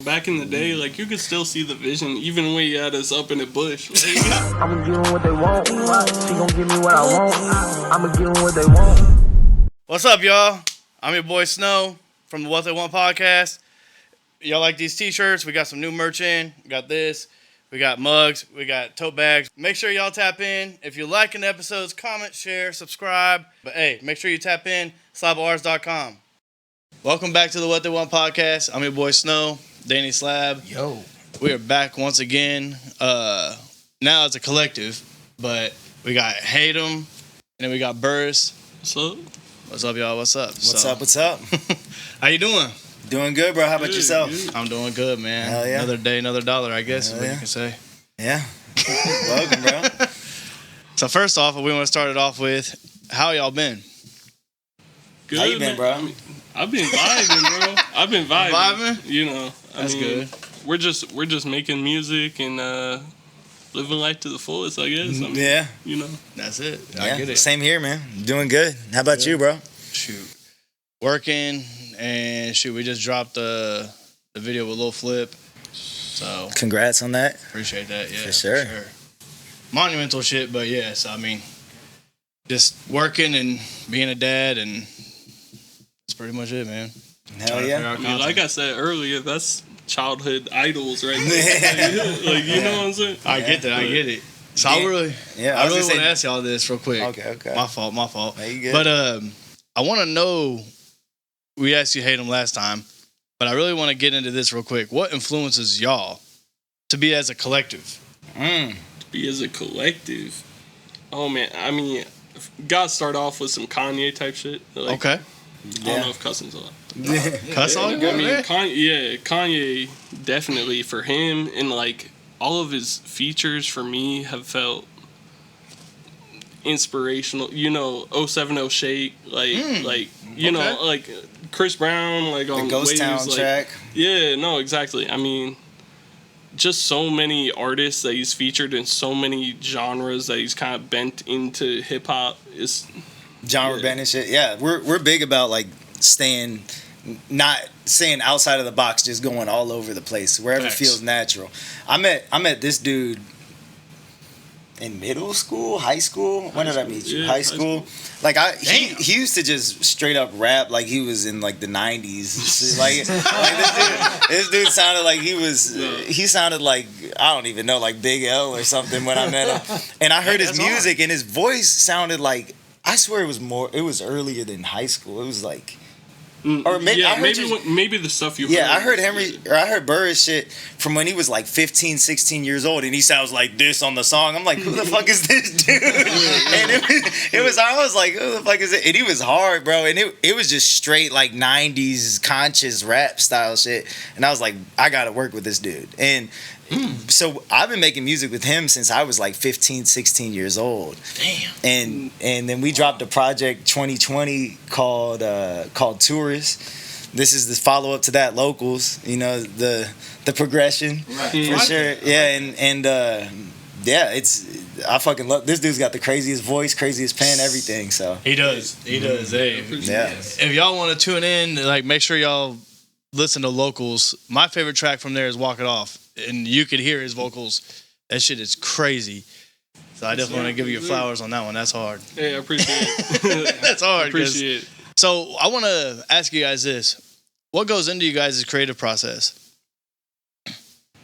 back in the day, like, you could still see the vision, even when he had us up in the bush. Like, I'ma give them what they want. She gon' give me what I want. I'ma give them what they want. What's up, y'all? I'm your boy Snow from the What They Want podcast. Y'all like these t-shirts? We got some new merch in. We got this. We got mugs. We got tote bags. Make sure y'all tap in. If you're liking the episodes, comment, share, subscribe. But hey, make sure you tap in, SlaboArts.com. Welcome back to the What They Want podcast. I'm your boy Snow, dannySLAB. Yo. We are back once again. Now it's a collective, but we got Hatem, and then we got Burris. what's up? What's up, y'all? What's up? What's up? How you doing? Doing good, bro. How about yourself? Good. I'm doing good, man. Hell yeah. Another day, another dollar, I guess, is Hell what yeah. you can say. Yeah. Welcome, bro. So first off, we want to start it off with, how y'all been? Good, How you been, man. bro? I mean, I've been vibing, bro. I've been vibing. Vibing? You know, That's good. We're just making music and living life to the fullest, I guess. I mean, Yeah. you know. That's it. I Yeah. get it. Same here, man. Doing good. How about you, bro? Shoot. Working, and shoot, we just dropped the video with Lil Flip. So, Congrats on that. appreciate that. Yeah, For sure. Monumental shit, but yes, I mean, just working and being a dad, and that's pretty much it, man. Hell yeah. I mean, like I said earlier, that's childhood idols right there. Like, you know what I'm saying? I get that. I get it. So I really Yeah, I was really gonna want to say- ask y'all this real quick. Okay. My fault. No, you good. But I want to know. We asked you Hatem last time, but I really want to get into this real quick. What influences y'all to be as a collective? Be as a collective. Oh man, I mean, gotta start off with some Kanye type shit. Like, Okay, I don't know if cussing's allowed. cuss all you I got, mean, man. Kanye definitely for him, and like all of his features for me have felt inspirational. You know, 070 Shake, like you know, okay. like Chris Brown, like The on Ghost Waves, Town like, track. Yeah, no, exactly. I mean, just so many artists that he's featured in so many genres that he's kind of bent into hip hop. Is Genre band and shit. Yeah, we're big about like not staying outside of the box, just going all over the place, wherever Facts. feels natural. I met this dude in middle school, high school. When did I meet you? Yeah, high high school. school. Like Damn. he used to just straight up rap like he was in like the 90s. like this dude sounded like he sounded like, I don't even know, like Big L or something when I met him. And I heard his that's music and his voice sounded like, I swear it was earlier than high school. It was like, or maybe yeah, I heard maybe the stuff you yeah, I heard Burris shit from when he was like 15, 16 years old, and he sounds like this on the song. I'm like, who the fuck is this dude? And I was like, who the fuck is it? And he was hard, bro. And it was just straight like 90s conscious rap style shit. And I was like, I gotta work with this dude. And so I've been making music with him since I was like 15, 16 years old. Damn. And then we dropped a project 2020 called Tourist. This is the follow up to that, Locals. You know, the progression for sure. Yeah, and yeah, I fucking love this dude's got the craziest voice, craziest pen, everything. So He does. Hey, yeah. if y'all want to tune in, like, make sure y'all listen to Locals. My favorite track from there is Walk It Off, and you could hear his vocals. That shit is crazy. So I definitely want to give you flowers on that one. That's hard. Hey, I appreciate it. That's hard. 'cause- Appreciate it. So I want to ask you guys this: what goes into you guys' creative process?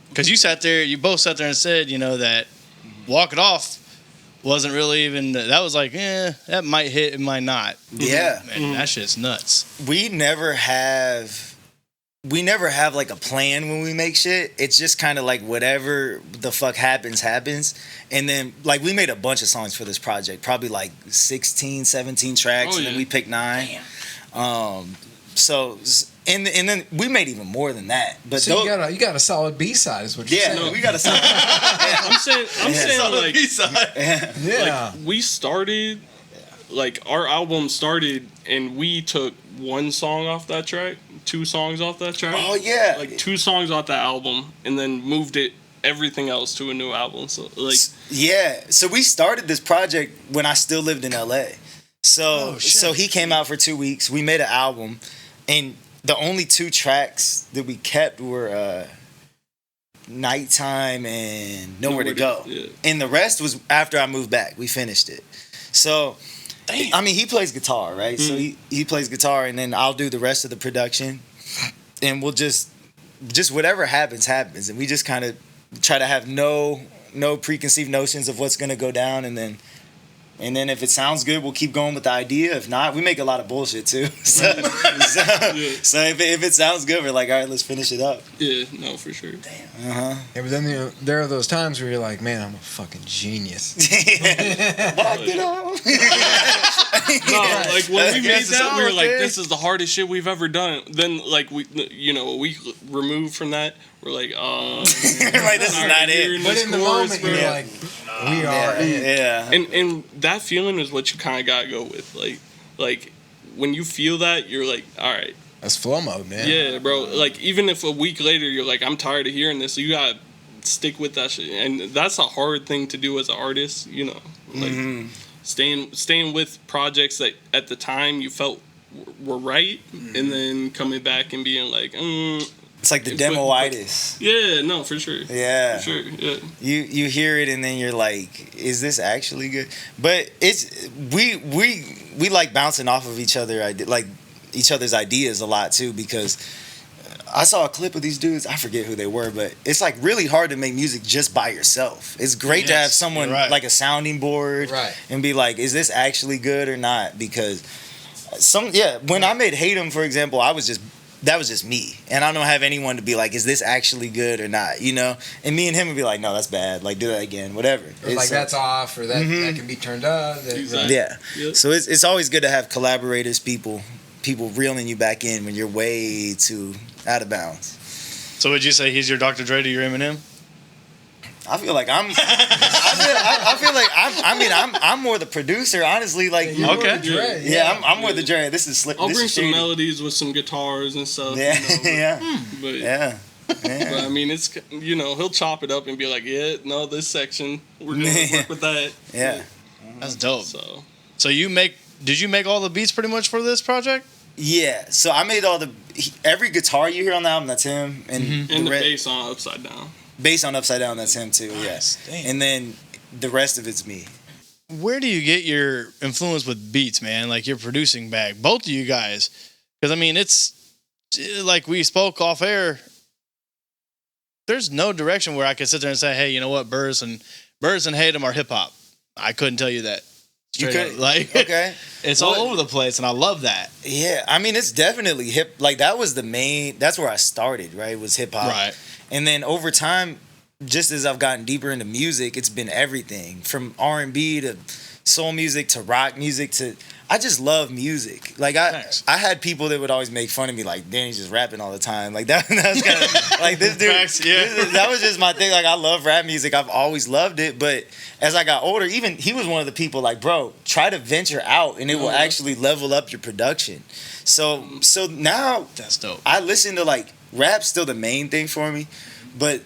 Because you both sat there and said, you know, that Walk It Off wasn't really even. That was like, that might hit, it might not. Yeah. Man, that shit's nuts. We never have like a plan when we make shit. It's just kind of like whatever the fuck happens. And then like we made a bunch of songs for this project, probably like 16, 17 tracks, and then we picked 9. So and then we made even more than that. But So you got a solid B-side is what you're saying. we got a song. I'm saying like Yeah. we started, like our album started, and we took one song off that track, 2 songs off that track. Oh yeah, Like 2 songs off the album, and then moved everything else to a new album. So like, yeah. So we started this project when I still lived in LA. So he came out for 2 weeks. We made an album, and the only 2 tracks that we kept were Nighttime and Nowhere to Go. Yeah. And the rest was after I moved back. We finished it. So, I mean, he plays guitar, right? So he plays guitar, and then I'll do the rest of the production. And we'll just whatever happens. And we just kind of try to have no preconceived notions of what's going to go down. And then if it sounds good, we'll keep going with the idea. If not, we make a lot of bullshit too. So if it sounds good, we're like, all right, let's finish it up. Yeah, no, for sure. Damn. Uh-huh. Yeah, but then there are those times where you're like, man, I'm a fucking genius. Locked it up. No, like when we made Guess it's that, we were like, okay. this is the hardest shit we've ever done. Then like we, a week removed from that, we're like, Like, this is not it. But in the moment, you're like, we are it. Yeah. and that feeling is what you kind of gotta go with. Like when you feel that, you're like, all right, That's flow mode, man. yeah, bro. Like even if a week later you're like, I'm tired of hearing this, so you gotta stick with that shit. And that's a hard thing to do as an artist, like staying with projects that at the time you felt were right, and then coming back and being like, It's like the demo-itis. yeah, no, for sure. Yeah. For sure, yeah. You hear it and then you're like, is this actually good? But it's we like bouncing off of each other's ideas a lot too, because I saw a clip of these dudes, I forget who they were, but it's like really hard to make music just by yourself. It's great to have someone like a sounding board and be like, is this actually good or not? Because when I made Hatem, for example, that was just me. And I don't have anyone to be like, is this actually good or not? And me and him would be like, no, that's bad. Like, do that again, whatever. Or like, that's off, or that can be turned up. Exactly. Yeah. Yep. So it's always good to have collaborators, people reeling you back in when you're way too out of bounds. So would you say he's your Dr. Dre to your Eminem? I feel like I'm I'm more the producer, honestly. Like, Okay. Dre. yeah, I'm more the Dre. This is slick. I'll this bring is some shady. melodies with some guitars and stuff. Yeah, But, yeah. but I mean, it's he'll chop it up and be like, yeah, no, this section we're gonna work with that. Yeah. That's dope. So So did you make all the beats pretty much for this project? Yeah. So I made every guitar you hear on the album, that's him, and and the bass on Upside Down. bass on Upside Down, that's him too. Yes. Damn. And then the rest of it's me. Where do you get your influence with beats, man? Like your producing bag, both of you guys. Because I mean, it's like we spoke off air. There's no direction where I could sit there and say, hey, you know what, Burris and Hatem are hip hop. I couldn't tell you that. You Straight could, up. Like, okay. it's all over the place, and I love that. Yeah, I mean, it's definitely hip. Like, that was that's where I started, right? Was hip hop. Right. And then over time, just as I've gotten deeper into music, it's been everything from R&B to soul music to rock music to. I just love music. Like, Thanks. I had people that would always make fun of me, like, Danny's just rapping all the time. Like, that was kind of like this dude. Facts, yeah. That was just my thing. Like, I love rap music. I've always loved it. But as I got older, even he was one of the people like, bro, try to venture out and it will actually level up your production. So now That's dope. I listen to, like, rap's still the main thing for me, but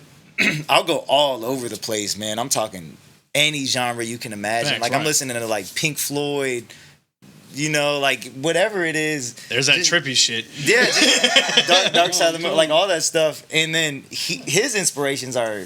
I'll go all over the place, man. I'm talking any genre you can imagine. Thanks, like, right. I'm listening to, like, Pink Floyd, like, whatever it is. There's that trippy shit. Yeah, just dark Side of the Moon, like, all that stuff. And then his inspirations are,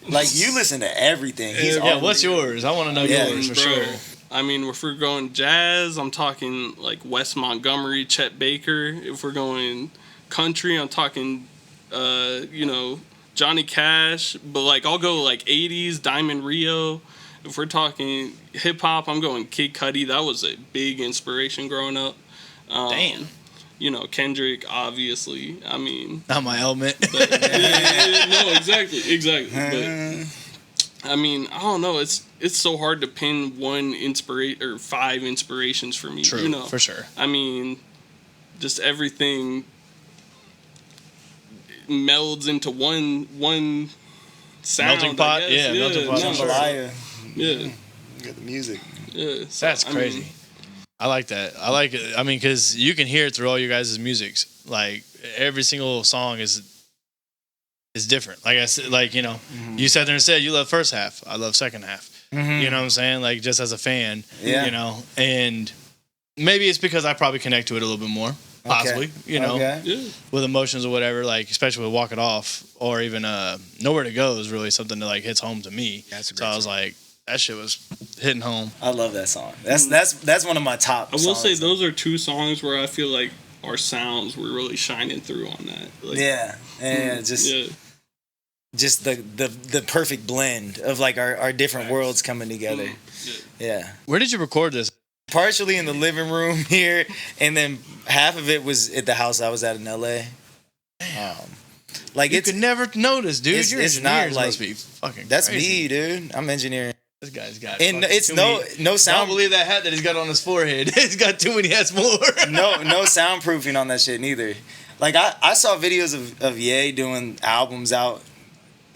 like, you listen to everything. Yeah, what's yours? I want to know yours for Bro, sure. I mean, if we're going jazz, I'm talking like Wes Montgomery, Chet Baker. If we're going country, I'm talking, Johnny Cash. But like, I'll go like 80s, Diamond Rio. If we're talking hip hop, I'm going Kid Cudi. That was a big inspiration growing up. Damn. Kendrick, obviously. I mean, Not my element. but, no, exactly. But I mean, I don't know. It's so hard to pin one or 5 inspirations for me. True, for sure. I mean, just everything melds into one sound. Melting pot? I guess. Yeah, melting pot. no, Jambalaya. Yeah, You got the music. yeah. So, That's crazy. I like that. I like it. I mean, because you can hear it through all you guys' musics. Like, every single song is different. Like I said, like, you sat there and said you love first half. I love second half. Mm-hmm. You know what I'm saying? Like, just as a fan, Yeah. and maybe it's because I probably connect to it a little bit more. possibly, you know, Yeah. with emotions or whatever, like especially with Walk It Off or even Nowhere to Go is really something that like hits home to me. That's a great so I was song. like, that shit was hitting home. I love that song. That's one of my top. I will say songs. those are two songs where I feel like our sounds were really shining through on that. Like, Yeah, just the perfect blend of like our different worlds coming together. Yeah. Where did you record this? Partially in the living room here, and then half of it was at the house I was at in LA. Like You it's could never notice, dude. it's- Your it's not engineers like- must be fucking that's crazy. me, dude. I'm engineering, This guy's got and fucking it's too no many- no I don't sound believe that hat that he's got on his forehead. He's got too many hats more. no soundproofing on that shit neither. Like I saw videos of Ye doing albums out.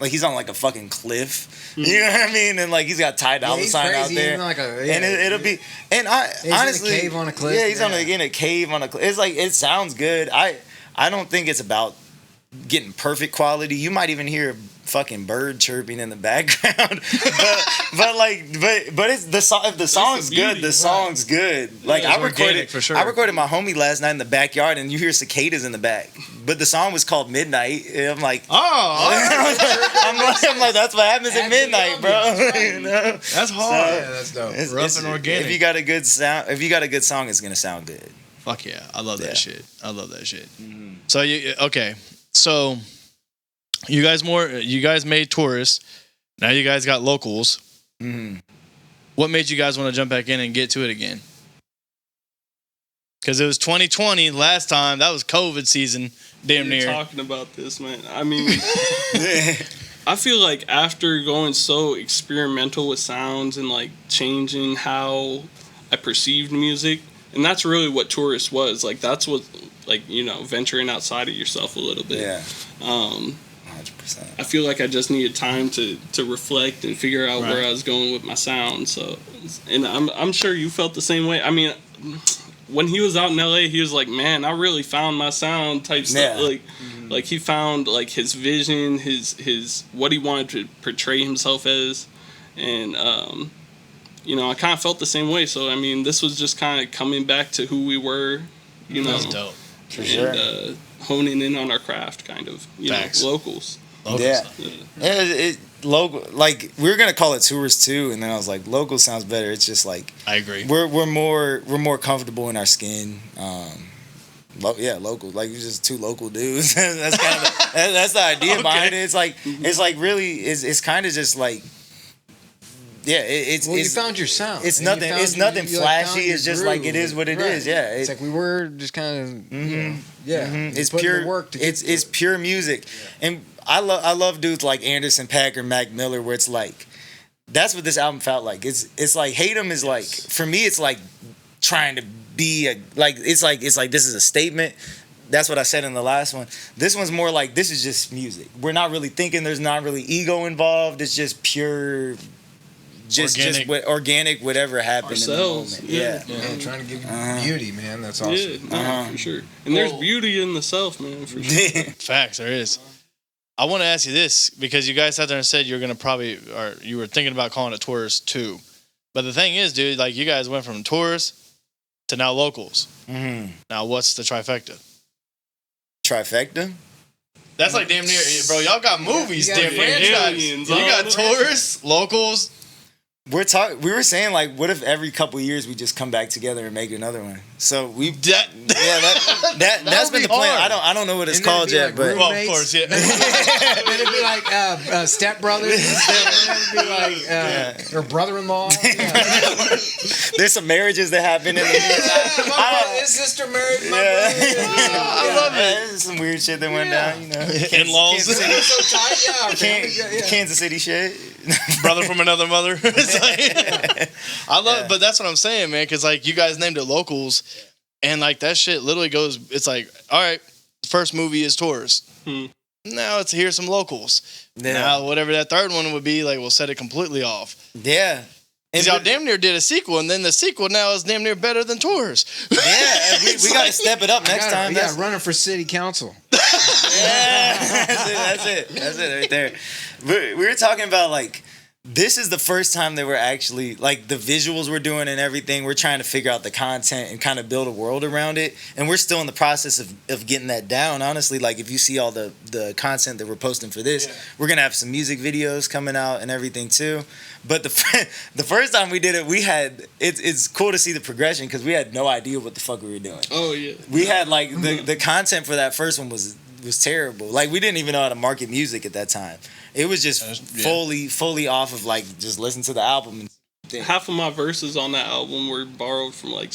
Like he's on like a fucking cliff. You know what I mean? And like he's got Ty Dolla he's Sign out crazy, there. in like a- And it'll be, and in a honestly, cave on a cliff, Yeah, he's yeah. in a cave on a cliff. It's like it sounds good. I don't think it's about getting perfect quality. You might even hear a fucking bird chirping in the background, but it's the song. If the song's beauty, good, the right. song's good. Like it's I recorded, organic for sure. I recorded my homie last night in the backyard, and you hear cicadas in the back. But the song was called Midnight. And I'm like, I'm like, that's what happens at midnight, bro. You know? That's hard. Yeah, that's dope. Rough and organic. If you got a good sound, if you got a good song, it's gonna sound good. Fuck yeah, I love Yeah. that shit. I love that shit. So so you guys made tourists. Now you guys got locals. What made you guys want to jump back in and get to it again? Because it was 2020 last time. That was COVID season, damn You're near. talking about this, man. I mean, I feel like after going so experimental with sounds and like changing how I perceived music, and that's really what Tourist was. Like that's what, like, you know, venturing outside of yourself a little bit. Yeah, 100%. I feel like I just needed time to reflect and figure out where Right. I was going with my sound. So, and I'm sure you felt the same way. I mean, when he was out in LA, he was like, "Man, I really found my sound," type stuff. Yeah. Like he found like his vision, his what he wanted to portray himself as, and you know, I kind of felt the same way. So I mean, this was just kind of coming back to who we were, you know, That's dope. For and sure. honing in on our craft, kind of, you Facts. know, locals. Yeah. Yeah. Yeah, local, like we were gonna call it tours too, and then I was like, local sounds better. It's just like I agree. we're more comfortable in our skin. Local. Like we're just two local dudes. That's kind of that's the idea behind it. It's like really it's kind of just like it's Well, you found your sound. it's and you nothing. found It's your- nothing you, like, flashy. found your It's just like it groove. is what it Right. is. Yeah, It's like we were just kind of, you know, It's putting pure the work to get it's to it. pure music, and I love dudes like Anderson .Paak or Mac Miller, where it's like that's what this album felt like. It's like Hatem is like, for me, it's like trying to be it's like this is a statement. That's what I said in the last one. This one's more like, this is just music. We're not really thinking. There's not really ego involved. It's just pure, organic, whatever happened Ourselves, in the moment. yeah. Man, trying to give you beauty, man. That's awesome. Yeah, no, for sure. And there's beauty in the self, man, for sure. Facts, there is. I want to ask you this because you guys sat there and said you're gonna or you were thinking about calling it Tourist too. But the thing is, dude, like you guys went from Tourist to now locals. Now what's the trifecta? Trifecta. That's like damn near, bro. Y'all got movies, You got damn franchise. aliens, You got huh? Tourists, locals. We were saying like, what if every couple years we just come back together and make another one? So that's would been be the plan. hard. I don't know what it's And then called it'd be yet, like but Well, of roommates. course, yeah. Then it'd be like Step Brothers. Then it'd be like or brother-in-law. Yeah. there's some marriages that happen in the His sister married my brother. I love it. There's some weird shit that went down, you know. In-laws. Kansas City, So tight, yeah. our family, yeah. Kansas City shit. Brother from another mother. It's like, I love, but that's what I'm saying, man. Because like you guys named it locals, and like that shit literally goes. It's like, all right, the first movie is Tourist. Now it's here's some locals. Yeah. Now whatever that third one would be, like we'll set it completely off. Yeah. Because y'all damn near did a sequel, and then the sequel now is damn near better than Tourist. Yeah, we got to step it up next time. Yeah, running for city council. Yeah, that's it right there. We were talking about like this is the first time that we're actually, like, the visuals we're doing and everything, we're trying to figure out the content and kind of build a world around it. And we're still in the process of getting that down. Honestly, like, if you see all the content that we're posting for this, we're going to have some music videos coming out and everything too. But the first time we did it, it's cool to see the progression because we had no idea what the fuck we were doing. Oh, yeah. We had, like, the content for that first one was terrible. Like, we didn't even know how to market music at that time. It was just fully off of, like, just listen to the album. Half of my verses on that album were borrowed from, like,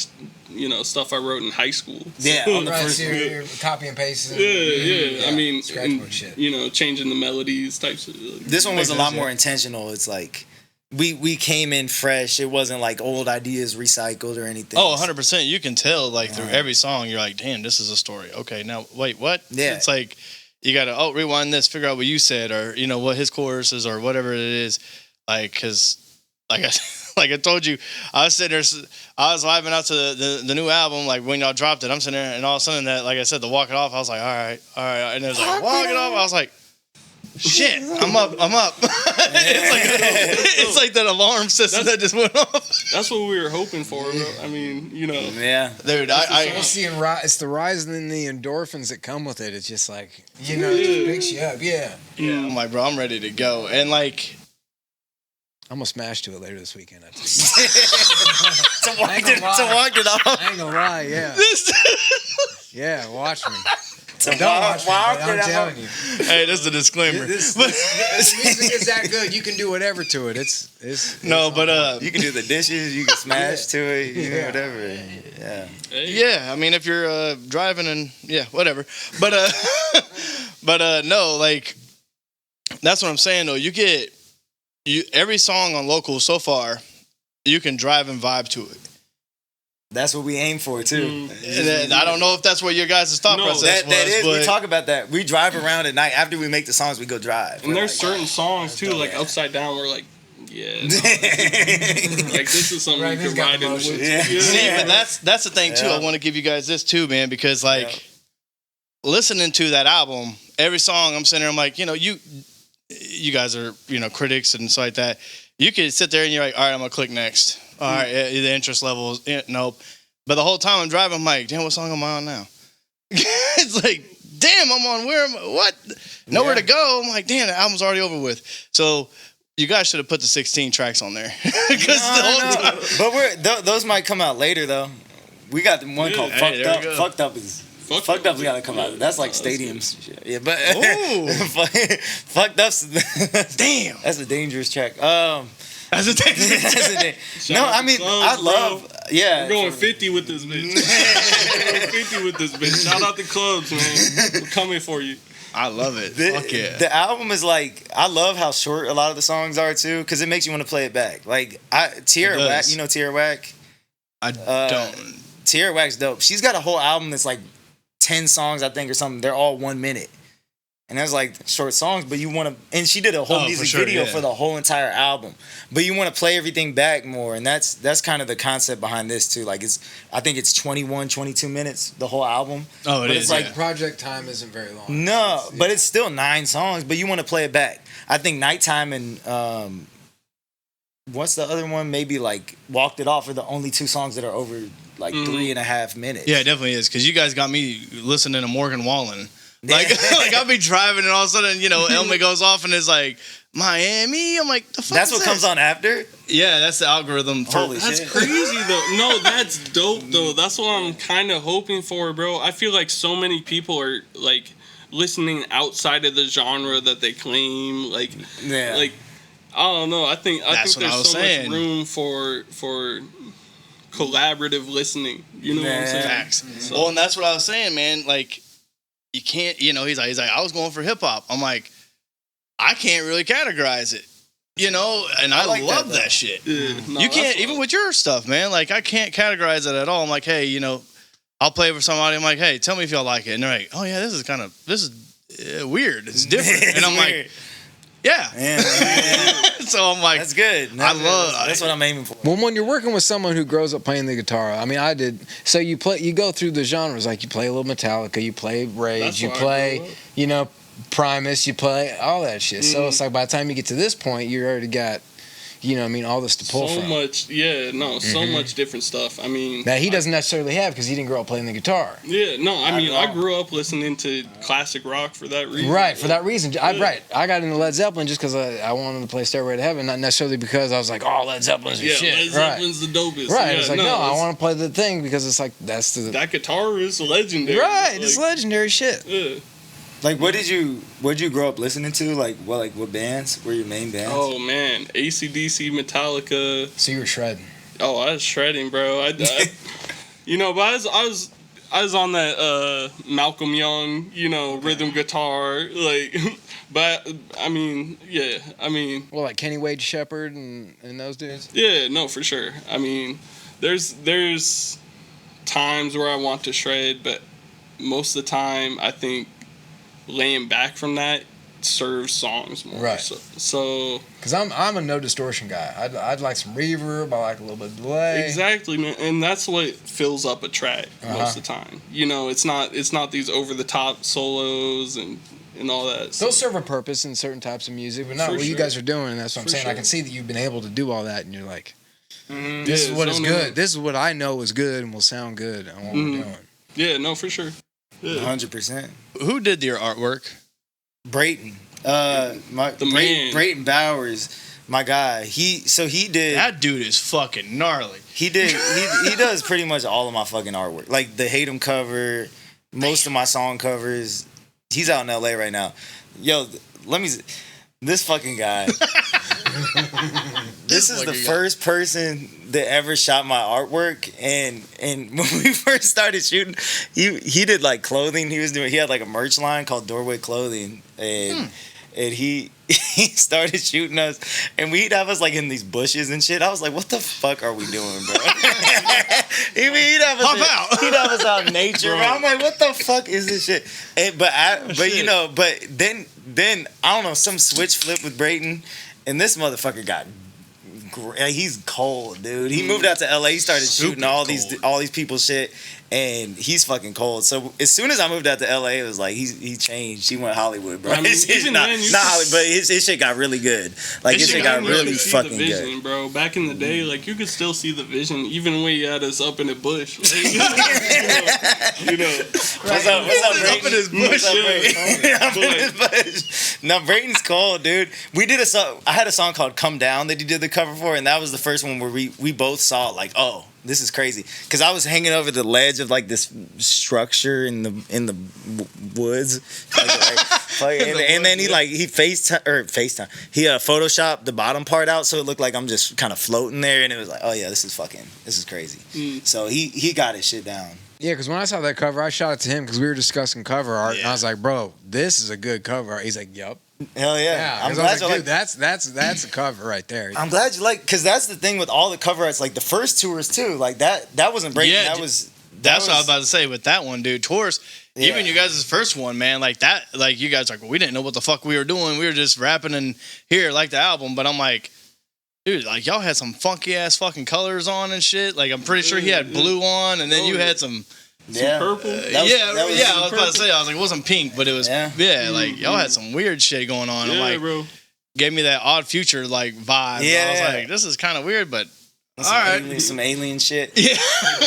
you know, stuff I wrote in high school. Yeah, So, on the first you're copy and pasting. Yeah. I mean, scratchboard shit. You know, changing the melodies, types of. Like, this one was a lot more intentional. It's like we came in fresh. It wasn't like old ideas recycled or anything. Oh, 100%. You can tell, like, through every song, you're like, damn, this is a story. Okay, now, wait, what? Yeah. It's like, you got to, rewind this, figure out what you said, or, you know, what his chorus is, or whatever it is. Like, because, like I told you, I was sitting there, I was vibing out to the new album, like, when y'all dropped it, I'm sitting there, and all of a sudden, that, like I said, the Walk It Off, I was like, all right. And it was like, Walk It Off. I was like, shit, I'm up. it's like that alarm system that just went off. That's what we were hoping for, bro. I mean, you know. Yeah. Dude, It's the rise in the endorphins that come with it. It's just like, you know, it just picks you up. Yeah. I'm like, bro, I'm ready to go. And, like, I'm going to smash to it later this weekend, I tell you. to walk it off. I ain't going to lie, yeah. Yeah, watch me. Don't watch me, but I'm telling you. Hey, this is a disclaimer. This music is that good. You can do whatever to it. It's no, but you can do the dishes. You can smash to it. You know, whatever. Yeah. Yeah, I mean, if you're driving and whatever. But no, like, that's what I'm saying though. Every song on local so far, you can drive and vibe to it. That's what we aim for too. And I don't know if that's what your guys' thought process was. That is. But we talk about that. We drive around at night after we make the songs. We go drive. And there's certain songs too, like Upside Down. We're like, like this is something you can ride in the woods. Yeah. See, but that's the thing too. I want to give you guys this too, man, because like listening to that album, every song I'm sitting there, I'm like, you know, you guys are, you know, critics and stuff like that. You could sit there and you're like, all right, I'm gonna click next. All right, the interest level is nope. But the whole time I'm driving, I'm like, damn, what song am I on now? It's like, damn, I'm on what? Nowhere to go. I'm like, damn, the album's already over with. So you guys should have put the 16 tracks on there. But those might come out later though. We got the one called Fucked Up. Fucked Up is. Fucked Up's gotta come out. That's like stadiums. Shit. Yeah, but Fucked Up's damn. That's a dangerous track. That's a dangerous. No, I mean I love. Yeah, we're going 50 with this bitch. We're going 50 with this bitch. Shout out the clubs, man. We're coming for you. I love it. Fuck yeah. The album is like, I love how short a lot of the songs are too, because it makes you want to play it back. Like Tierra Whack, you know Tierra Whack? I don't. Tierra Whack's dope. She's got a whole album that's like 10 songs, I think, or something. They're all 1 minute. And that's like short songs, but you want to, and she did a whole music video for the whole entire album. But you want to play everything back more, and that's kind of the concept behind this too. Like I think it's 21, 22 minutes, the whole album. Oh, it is. It's like project time isn't very long. No, but it's still 9 songs, but you want to play it back. I think Nighttime and what's the other one? Maybe like Walked It Off are the only 2 songs that are over like 3.5 minutes. Yeah, it definitely is, because you guys got me listening to Morgan Wallen. Like I'll be driving and all of a sudden, you know, Elma goes off and it's like, Miami. I'm like, the fuck that's is what comes on after? Yeah, that's the algorithm. Holy that's shit. crazy though. No, that's dope though. That's what I'm kind of hoping for, bro. I feel like so many people are like listening outside of the genre that they claim. Like, like I don't know. I think there's so much room for collaborative listening. You know what I'm saying? Facts. So. Well, and that's what I was saying, man. Like, you can't, you know, he's like, I was going for hip hop. I'm like, I can't really categorize it, you know, and I like love that shit. No, you can't, even with your stuff, man. Like, I can't categorize it at all. I'm like, hey, you know, I'll play for somebody. I'm like, hey, tell me if y'all like it. And they're like, oh yeah, this is weird. It's different. And I'm like, yeah. So I'm like, that's good. That's what I'm aiming for. Well, when you're working with someone who grows up playing the guitar, I mean, I did. So you go through the genres, like you play a little Metallica, you play Rage, you play, you know, Primus, you play all that shit. So it's like by the time you get to this point, you already got you know what I mean, all this to pull so from. much, so much different stuff. I mean, That he doesn't necessarily have because he didn't grow up playing the guitar. Yeah, no, I mean, I grew up listening to classic rock for that reason. Right, for that reason. I got into Led Zeppelin just because I wanted to play Stairway to Heaven, not necessarily because I was like, oh, Led Zeppelin's your shit. Led Zeppelin's the dopest. Right, Yeah, it's like, no, I want to play the thing because it's like, that's the... That guitar is legendary. Right, like, it's legendary shit. Yeah. Like, what did you grow up listening to? Like, what bands were your main bands? Oh, man. AC/DC, Metallica. So you were shredding. Oh, I was shredding, bro. You know, but I was on that Malcolm Young, you know, rhythm guitar, like, but I mean, yeah, I mean, well, like Kenny Wade Shepherd and those dudes. Yeah, no, for sure. I mean, there's times where I want to shred, but most of the time, I think laying back from that serves songs more. Right. So because I'm a no distortion guy. I'd like some reverb. I like a little bit of delay. Exactly, man, and that's what fills up a track most of the time. You know, it's not these over the top solos and all that. They'll serve a purpose in certain types of music, but not what you guys are doing. And that's what I'm saying. I can see that you've been able to do all that, and you're like, this is what is good. This is what I know is good and will sound good on what we're doing. Yeah, no, for sure. 100%. Who did your artwork? Brayton. Brayton Bowers, my guy. He did. That dude is fucking gnarly. He does pretty much all of my fucking artwork. Like the Hatem cover, most of my song covers. He's out in LA right now. Yo, this fucking guy. This is the first person that ever shot my artwork, and when we first started shooting, he did like clothing. He had like a merch line called Doorway Clothing, and he started shooting us, and we'd have us like in these bushes and shit. I was like, what the fuck are we doing, bro? He'd have us out in nature. Bro. I'm like, what the fuck is this shit? But then I don't know, some switch flip with Brayton, and this motherfucker he's cold, dude. He moved out to LA. He started shooting all these people's shit, and he's fucking cold. So as soon as I moved out to LA, it was like he changed. He went Hollywood, bro. I mean, even not then, Hollywood, but his shit got really good. Like his shit got really fucking the vision, good, bro. Back in the day, like you could still see the vision, even when he had us up in the bush. Like, you know. What's up, Brayton? Up in his bush. Up in his bush. No, Brayton's cold, dude. We did a song. I had a song called "Come Down" that he did the cover for, and that was the first one where we both saw like, oh, this is crazy. Because I was hanging over the ledge of like this structure in the woods, and then he FaceTime. He photoshopped the bottom part out so it looked like I'm just kind of floating there, and it was like, oh yeah, this is crazy. So he got his shit down. Yeah, because when I saw that cover, I shot it to him because we were discussing cover art, and I was like, bro, this is a good cover art. He's like, yup. Hell yeah. I'm glad you like, that's a cover right there. I'm glad you like, because that's the thing with all the cover arts, like the first tours too, like that wasn't breaking. Yeah, that's what I was about to say with that one, dude. Tours, even you guys' first one, man, like that, like you guys, like, we didn't know what the fuck we were doing. We were just rapping and here, like the album, but I'm like, dude, like y'all had some funky ass fucking colors on and shit. Like I'm pretty sure he had blue on, and then you had some purple. I was about to say, I was like, it wasn't pink, but it was like y'all had some weird shit going on. I'm like, bro. Gave me that Odd Future like vibe. Yeah, I was like, this is kind of weird, but some alien shit. Yeah,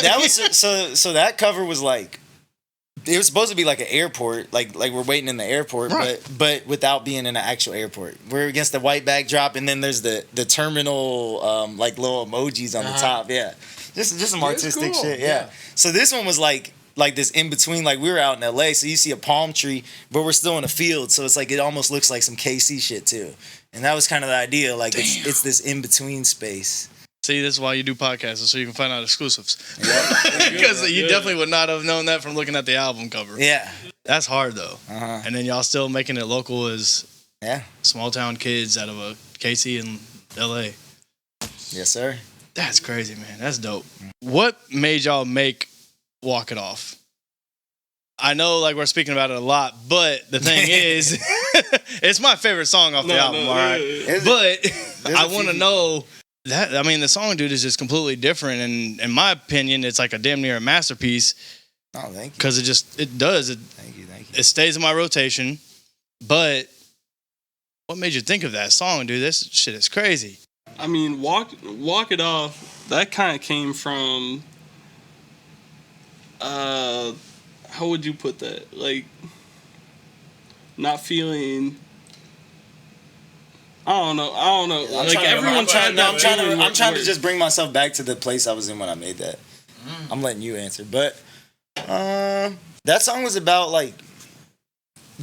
that was so that cover was like, it was supposed to be like an airport, like we're waiting in the airport, right. but without being in an actual airport. We're against the white backdrop, and then there's the terminal like little emojis on the top. Yeah, just some artistic shit. Yeah. So this one was like this in between. Like we were out in LA, so you see a palm tree, but we're still in a field, so it's like it almost looks like some KC shit too. And that was kind of the idea. Like it's this in between space. See, this is why you do podcasts, so you can find out exclusives. Because you definitely would not have known that from looking at the album cover. Yeah. That's hard, though. And then y'all still making it local as small town kids out of a KC in L.A. Yes, sir. That's crazy, man. That's dope. What made y'all make Walk It Off? I know, like, we're speaking about it a lot, but the thing is, it's my favorite song off the album, all right? But I want to know... That, I mean, the song, dude, is just completely different, and in my opinion, it's like a damn near a masterpiece. Oh, thank you. Because it does. Thank you. It stays in my rotation, but what made you think of that song, dude? This shit is crazy. I mean, walk it off. That kind of came from. How would you put that? Like, not feeling. I don't know. Like everyone trying. I'm trying to just bring myself back to the place I was in when I made that. I'm letting you answer, but that song was about like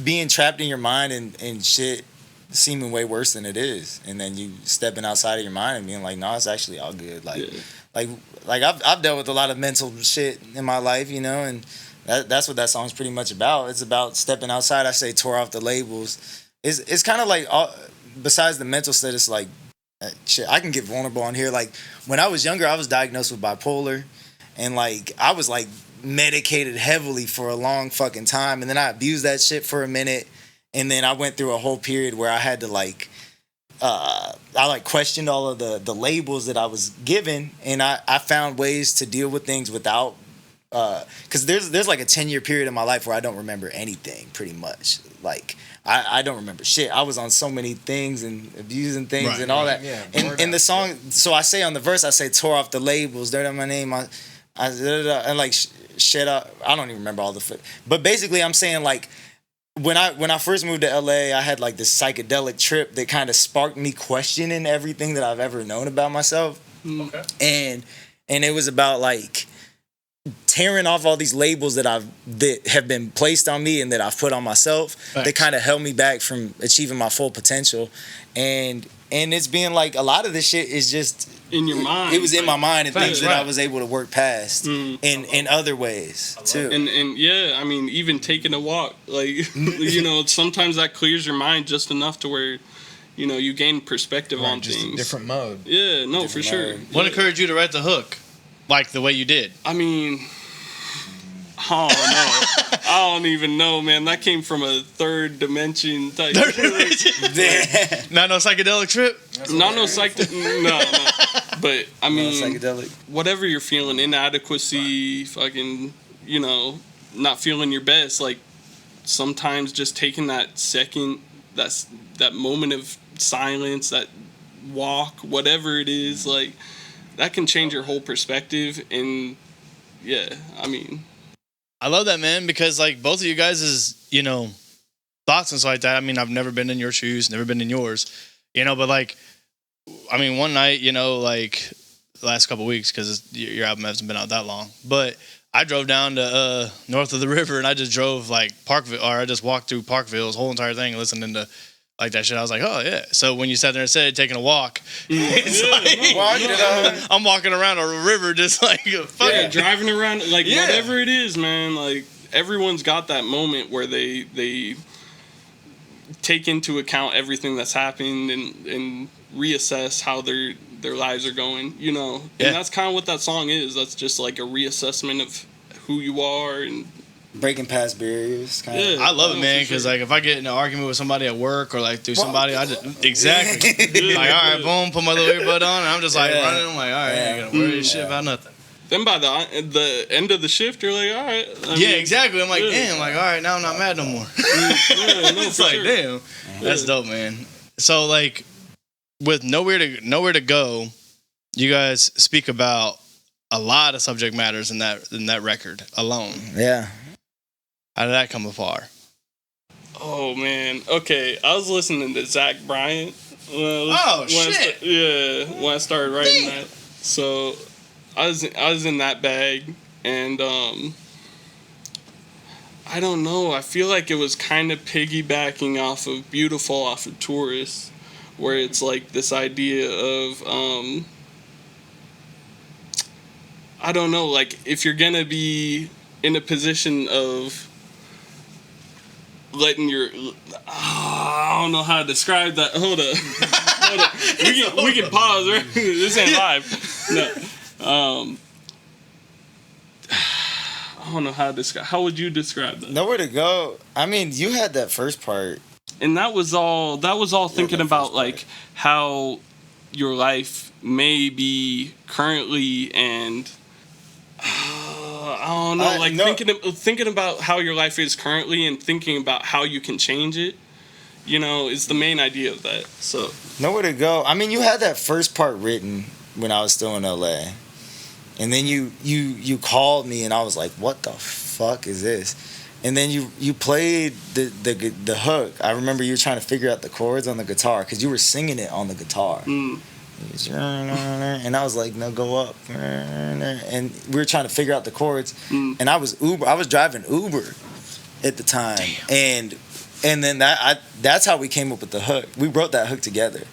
being trapped in your mind and shit seeming way worse than it is, and then you stepping outside of your mind and being like, no, it's actually all good. Like, like I've dealt with a lot of mental shit in my life, you know, and that's what that song's pretty much about. It's about stepping outside. I say tore off the labels. It's kind of like besides the mental status, like shit, I can get vulnerable on here. Like when I was younger, I was diagnosed with bipolar, and like I was like medicated heavily for a long fucking time, and then I abused that shit for a minute, and then I went through a whole period where I had to like I like questioned all of the labels that I was given, and I found ways to deal with things without because there's like a 10-year period in my life where I don't remember anything pretty much. Like I don't remember shit. I was on so many things and abusing things and all that. Yeah, and the song, so I say on the verse, I say tore off the labels, dirt on my name, and like shit up. I don't even remember all the but basically I'm saying like when I first moved to LA, I had like this psychedelic trip that kind of sparked me questioning everything that I've ever known about myself. Okay. And it was about like tearing off all these labels that have been placed on me and that I've put on myself. Thanks. That kind of held me back from achieving my full potential. And it's being like a lot of this shit is just in your mind. It was in my mind and things that I was able to work past in other ways too. And yeah, I mean, even taking a walk, like you know, sometimes that clears your mind just enough to where, you know, you gain perspective on just things. A different mode. Yeah, no, different for sure. What encouraged you to write the hook like the way you did? I mean, oh no, I don't even know, man. That came from a third dimension type. Not no psychedelic trip. No But I mean, psychedelic. Whatever you're feeling, inadequacy, fucking, you know, not feeling your best. Like sometimes just taking that second, that moment of silence, that walk, whatever it is, like that can change your whole perspective. And yeah, I mean, I love that, man, because like both of you guys' you know, thoughts and stuff like that. I mean, I've never been in your shoes, never been in yours, you know, but like, I mean, one night, you know, like the last couple of weeks, because your album hasn't been out that long, but I drove down to north of the river and I just drove like Parkville, or I just walked through Parkville's whole entire thing listening to like that shit. I was like, oh yeah. So when you sat there and said taking a walk, it's I'm walking around a river just like driving around, like whatever it is, man. Like everyone's got that moment where they take into account everything that's happened and reassess how their lives are going, you know. And that's kind of what that song is. That's just like a reassessment of who you are and breaking past barriers. I love it, man, because like if I get in an argument with somebody at work or like through somebody, I just like, all right, boom, put my little earbud on, and I'm just like running. I'm like, all right, I ain't gonna worry shit about nothing. Then by the end of the shift, you're like, all right. I mean, exactly. I'm like, damn, like, all right, now I'm not mad no more. It's like, damn, that's dope, man. So like, with nowhere to go, you guys speak about a lot of subject matters in that record alone. Yeah. How did that come afar? Oh man. Okay, I was listening to Zach Bryant. When I started writing that. So I was in that bag, and I don't know. I feel like it was kind of piggybacking off of Beautiful off of Tourist, where it's like this idea of I don't know, like if you're gonna be in a position of letting your I don't know how to describe that. Hold up. We can pause, right? This ain't live. No. I don't know how to describe. How would you describe that? Nowhere to go. I mean, you had that first part. And that was all thinking about like how your life may be currently, and I don't know, thinking about how your life is currently and thinking about how you can change it. you know, is the main idea of that. So Nowhere to Go. I mean, you had that first part written when I was still in LA, and then you called me, and I was like, "What the fuck is this?" And then you played the hook. I remember you were trying to figure out the chords on the guitar because you were singing it on the guitar. And I was like, "No, go up." And we were trying to figure out the chords. And I was driving Uber at the time. Damn. And then that's how we came up with the hook. We wrote that hook together.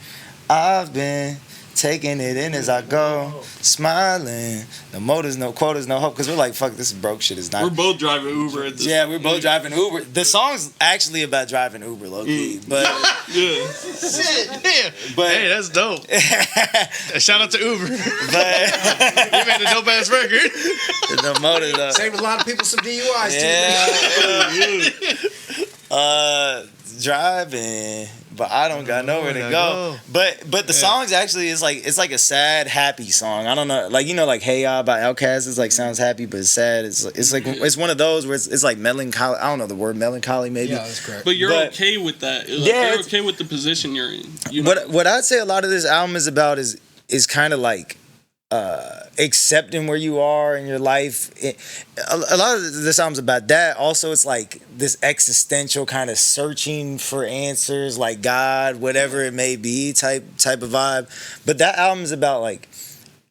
I've been taking it in as I go, smiling. No motives, no quotas, no hope. Because we're like, fuck, this broke shit is not. We're both driving Uber at this Yeah, we're both driving Uber. The song's actually about driving Uber, low key. But yeah. Shit, yeah. But hey, that's dope. Shout out to Uber. But You made a dope ass record. the motives, though. Saved a lot of people some DUIs too. Driving, but I don't got nowhere to go. But the song's actually it's like a sad, happy song. I don't know, like, you know, like Hey Ya by Outkast is like sounds happy but it's sad. It's like it's one of those where it's like melancholy. I don't know the word melancholy maybe. Yeah, that's correct. But you're okay with that. Like, Yeah, you're okay with the position you're in. You know? What I'd say a lot of this album is about is kind of like accepting where you are in your life. A lot of this album's about that. Also, it's like this existential kind of searching for answers, like God, whatever it may be, type of vibe. But that album's about like,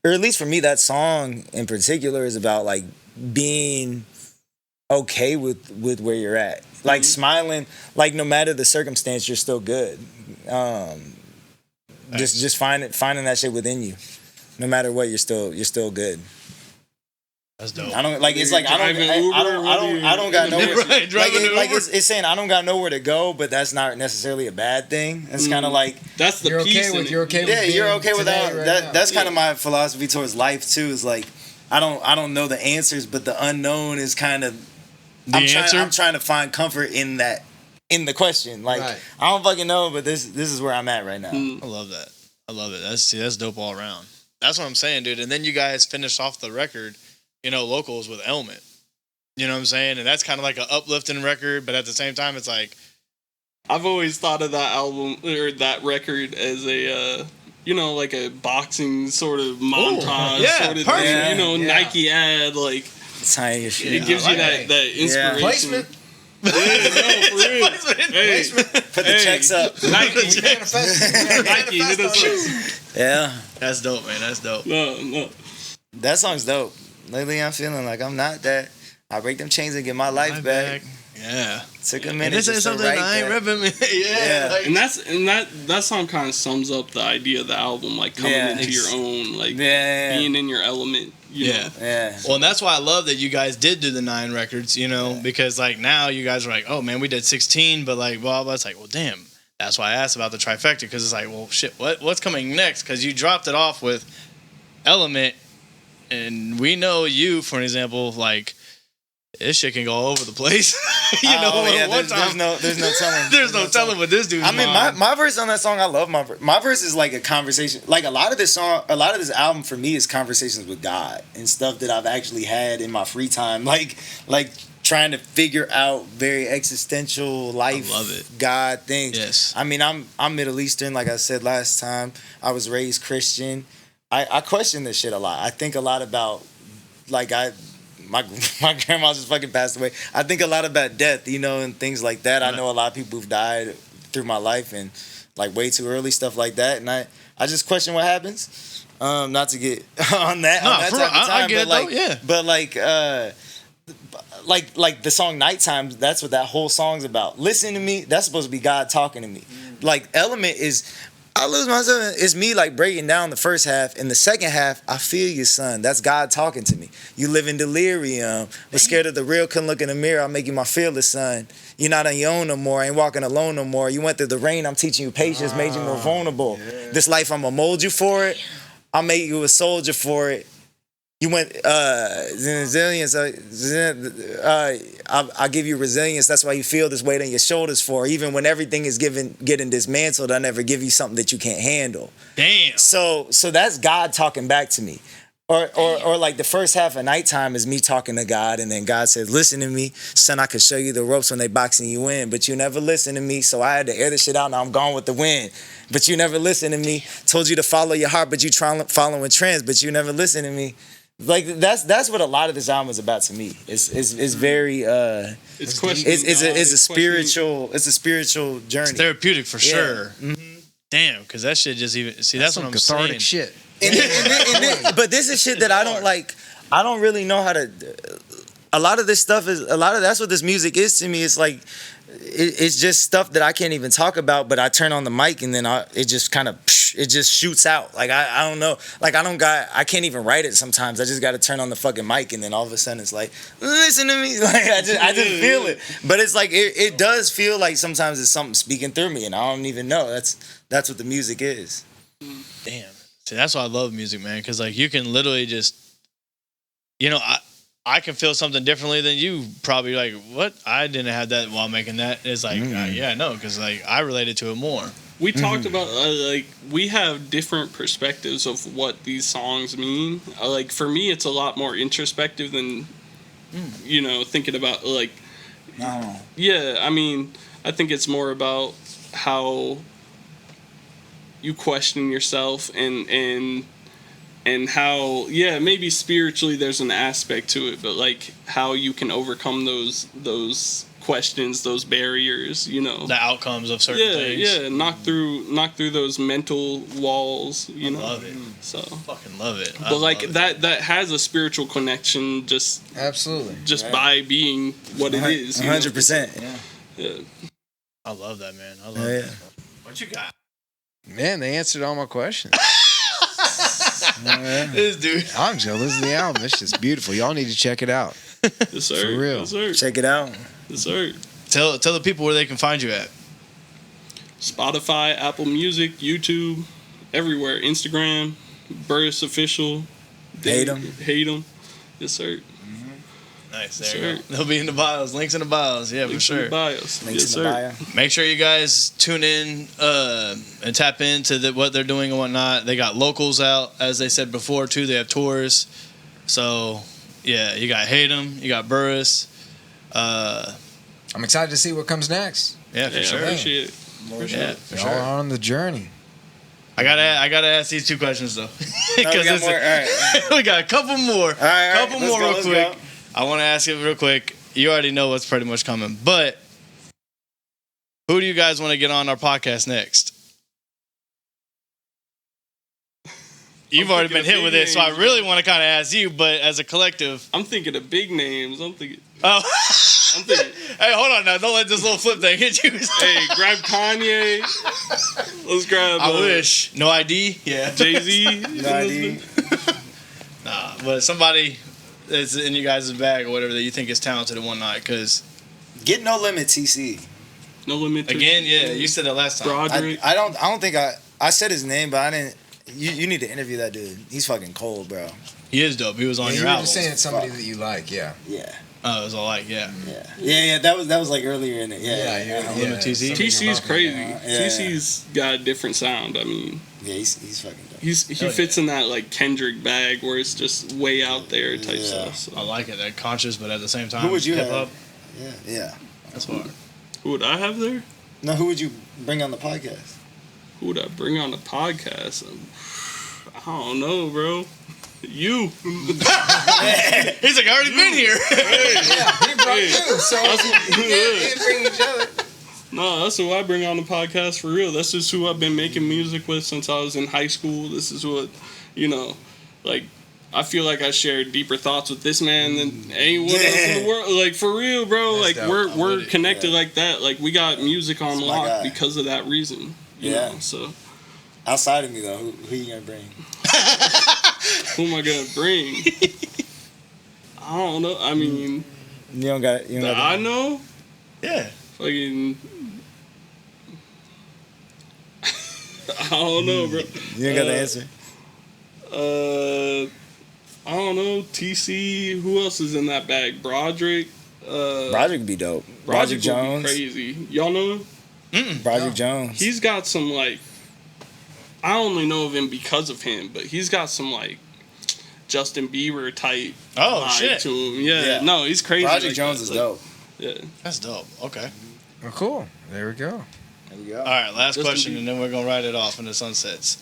or at least for me, that song in particular is about like being okay with where you're at, like smiling, like no matter the circumstance, you're still good. Just finding that shit within you. No matter what, you're still good. That's dope. I don't like. It's like I don't got nowhere. Right, like it's saying I don't got nowhere to go, but that's not necessarily a bad thing. It's kind of like that's the piece. You're okay with yeah, you're okay with that. Right That's kind of my philosophy towards life too. Is like I don't know the answers, but the unknown is kind of I'm trying to find comfort in that, in the question. Like I don't fucking know, but this is where I'm at right now. I love that. I love it. That's dope all around. That's what I'm saying, dude. And then you guys finished off the record, you know, locals with Element. You know what I'm saying? And that's kind of like an uplifting record, but at the same time, it's like I've always thought of that album or that record as a you know, like a boxing sort of montage sort of thing. You know, Nike ad, like tiny shit. It gives you that inspiration. Placement. Yeah, no, for real. Hey, put the checks up. Nike, hit us up. Yeah, that's dope, man. That's dope. No. That song's dope. Lately, I'm feeling like I'm not that. I break them chains and get my life back. Yeah, took a minute. This is something I ain't ripping. Yeah. Like, and that song kind of sums up the idea of the album, like coming into your own, like being in your element. You know? Well, and that's why I love that you guys did do the 9 records, you know, because like now you guys are like, oh man, we did 16, but like blah blah. It's like, well, damn. That's why I asked about the trifecta, because it's like, well, shit, what's coming next? Because you dropped it off with Element, and we know you, for an example, like this shit can go all over the place. One time there's no telling. There's no telling what this dude's. I mean, my verse on that song, I love my verse. My verse is like a conversation. Like a lot of this album for me is conversations with God and stuff that I've actually had in my free time. Like trying to figure out very existential life, I love it. God things. Yes. I mean, I'm Middle Eastern, like I said last time. I was raised Christian. I question this shit a lot. I think a lot about, like, my grandma just fucking passed away. I think a lot about death, you know, and things like that. I know a lot of people who've died through my life and like way too early, stuff like that. And I just question what happens. Not to get on that type of time, I get but it though, but like the song Nighttime, that's what that whole song's about. Listen to me, that's supposed to be God talking to me. Like Element is, I lose myself. It's me like breaking down the first half. In the second half, I feel you, son. That's God talking to me. You live in delirium, but scared of the real. Couldn't look in the mirror. I'll make you my fearless son. You're not on your own no more. I ain't walking alone no more. You went through the rain. I'm teaching you patience. Made you more vulnerable. Yeah. This life, I'ma mold you for it. I'll make you a soldier for it. You went resilience. I'll give you resilience. That's why you feel this weight on your shoulders for. Even when everything is getting dismantled, I never give you something that you can't handle. Damn. So that's God talking back to me. Or like the first half of Nighttime is me talking to God, and then God says, listen to me, son, I could show you the ropes when they boxing you in, but you never listen to me, so I had to air the shit out, now I'm gone with the wind. But you never listen to me. Told you to follow your heart, but you following trends, but you never listen to me. Like that's what a lot of this album is about to me. It's very it's a spiritual journey. It's therapeutic for sure. Mm-hmm. Damn, because that shit just even that's what I'm cathartic saying. Shit. But this is shit that I don't like. I don't really know how to. A lot of this stuff is that's what this music is to me. It's like it's just stuff that I can't even talk about. But I turn on the mic and then it just kind of it just shoots out. Like I don't know. Like I can't even write it sometimes. I just got to turn on the fucking mic and then all of a sudden it's like, listen to me. Like I just feel it. But it's like it does feel like sometimes it's something speaking through me and I don't even know. That's what the music is. Damn. See, that's why I love music, man, because like you can literally just, I can feel something differently than you. Probably like, what? I didn't have that while making that. It's like, yeah, no, because like I related to it more. We talked about like we have different perspectives of what these songs mean. Like for me, it's a lot more introspective than thinking about like. No. Yeah, I mean, I think it's more about how you question yourself and how maybe spiritually there's an aspect to it, but like how you can overcome those questions, those barriers, the outcomes of certain things. knock through those mental walls, I love it. So fucking love it. But like that has a spiritual connection just absolutely by being what it is. 100%. Yeah. I love that, man. I love it. What you got? Man, they answered all my questions. This dude. I'm jealous of the album. It's just beautiful. Y'all need to check it out. Yes, sir. For real. Yes, sir. Check it out. Yes, sir. Tell the people where they can find you at. Spotify, Apple Music, YouTube, everywhere. Instagram, Burris Official. Hatem. Yes, sir. Nice. There you go. They'll be in the bios. Links in the bios. Yeah, Links for sure. In the bios. Links in the bio. Make sure you guys tune in and tap into what they're doing and whatnot. They got locals out, as they said before, too. They have tours. So, yeah, you got Hatem. You got Burris. I'm excited to see what comes next. Yeah, for sure. I appreciate it. For Y'all sure. are on the journey. I gotta ask these two questions, though. We got more. All right. We got a couple more. All right. Couple more real quick. Go. I want to ask you real quick. You already know what's pretty much coming, but who do you guys want to get on our podcast next? You've already been hit with it, so I really want to kind of ask you, but as a collective. I'm thinking of big names. Oh. Hey, hold on now. Don't let this little flip thing hit you. Hey, grab Kanye. Let's grab. I wish. No ID? Yeah. Jay-Z. No ID. Nah, but somebody that's in you guys' bag or whatever that you think is talented and whatnot, because. Get No Limit TC. No Limit. Again, yeah, you said that last time. Broderick. I don't think I said his name, but I didn't. You need to interview that dude. He's fucking cold, bro. He is dope. He was on Yeah, your you were album. just saying it's somebody that you like, yeah. Yeah. Oh, it was all like, yeah. Yeah. That was like earlier in it. Yeah. Limit TC. TC's crazy. Yeah. TC's got a different sound. I mean, Yeah, he's fucking dope. he fits in that like Kendrick bag where it's just way out there type stuff. So. I like it. They're conscious, but at the same time, Who would you hip-hop. have? Yeah. That's hard. Who would I have there? No, who would you bring on the podcast? Who would I bring on the podcast? I don't know, bro. You. He's like, I already been here. He brought you, so we didn't bring each other. No, that's who I bring on the podcast for real. That's just who I've been making music with since I was in high school. This is what, like, I feel like I shared deeper thoughts with this man than anyone else in the world. Like, for real, bro. That's like, dope. we're connected like that. Like, we got music on That's my lock guy. because of that reason. You know, so. Outside of me, though, who you gonna bring? Who am I gonna bring? I don't know. I mean, You don't got. I know. Yeah. Fucking. I don't know, bro. You ain't got the answer. I don't know. TC. Who else is in that bag? Broderick. Broderick would be dope. Broderick Jones. would be crazy. Y'all know him? Broderick Jones. He's got some like. I only know of him because of him, but he's got some like Justin Bieber type Oh, vibe shit. to him. Yeah. Yeah. No, he's crazy. Project like Jones that. is Like, dope. Yeah. That's dope. Okay. Well, cool. There we go. There you go. All right, last Justin question, Bieber. and then we're gonna ride it off in the sunsets.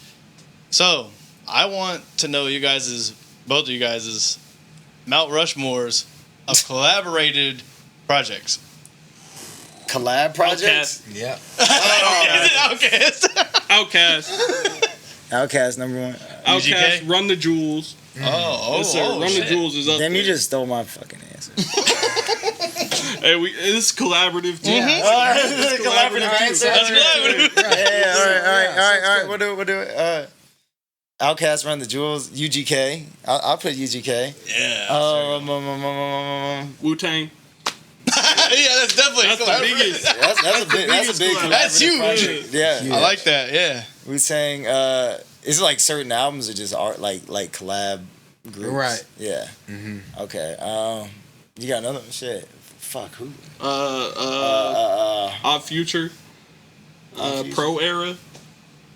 So, I want to know both of you guys' Mount Rushmores of collaborated projects. Collab projects? Yeah. Outcast. Outcast. Outcast number one. Outcast. UGK? Run the Jewels. Oh, Yes, sir. Run shit. the Jewels is up Damn, there. you just stole my fucking answer. Hey, it's collaborative too. Collaborative answer. That's collaborative. Yeah, all right. We'll do it. Outcast, Run the Jewels, UGK. I'll put UGK. Yeah. Wu-Tang. Yeah, that's definitely That's the collaborative. biggest. That's a big collaborative. That's collaborative huge. project. Yeah. I like that. Yeah. We sang. Is it like certain albums or just art like collab groups? Right. Yeah. Okay. You got another shit. Fuck who? Odd Future. Pro Era.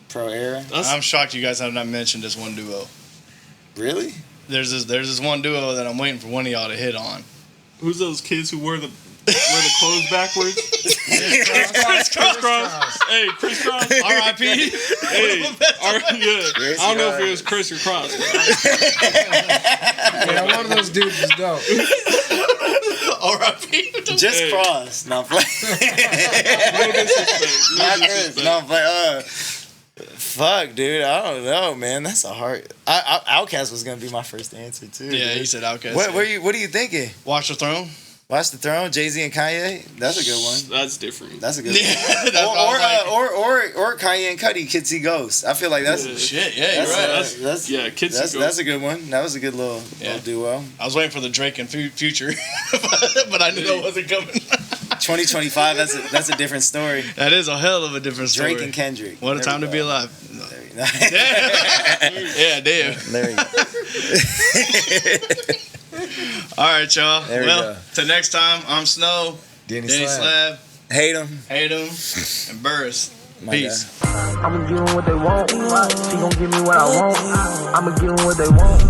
Pro Era. I'm shocked you guys have not mentioned this one duo. Really? There's this one duo that I'm waiting for one of y'all to hit on. Who's those kids who wear the clothes backwards? Crisscross. Hey, Chris Cross. R.I.P. Hey, yeah. I don't know if it was Chris or Cross. Yeah, one of those dudes is dope. R.I.P. Just Hey. Cross. No, play. No disrespect. No Not Chris. disrespect. No, play. Fuck, dude. I don't know, man. That's a hard. Outcast was gonna be my first answer too. Yeah, dude. he said Outkast. What are you thinking? Watch the Throne. Watch the Throne, Jay-Z and Kanye. That's a good one. That's different. That's a good Yeah, one. that's what I was like. Or Kanye and Cudi, Kids See Ghosts. I feel like that's Shit, yeah, you're that's, right. that's Yeah, Kids See Ghosts. That's a good one. That was a good little duo. I was waiting for the Drake and Future, but I knew that wasn't coming. 2025. That's a different story. That is a hell of a different story. Drake and Kendrick. What a There time we to be go. alive. There you go. Yeah, damn. There you go. All right, y'all. There we Well, go. till next time, I'm Snow, dannySLAB, Hate them. Hatem, and Burris. My Peace. I'ma give them what they want. She gon' give me what I want. I'ma give them what they want.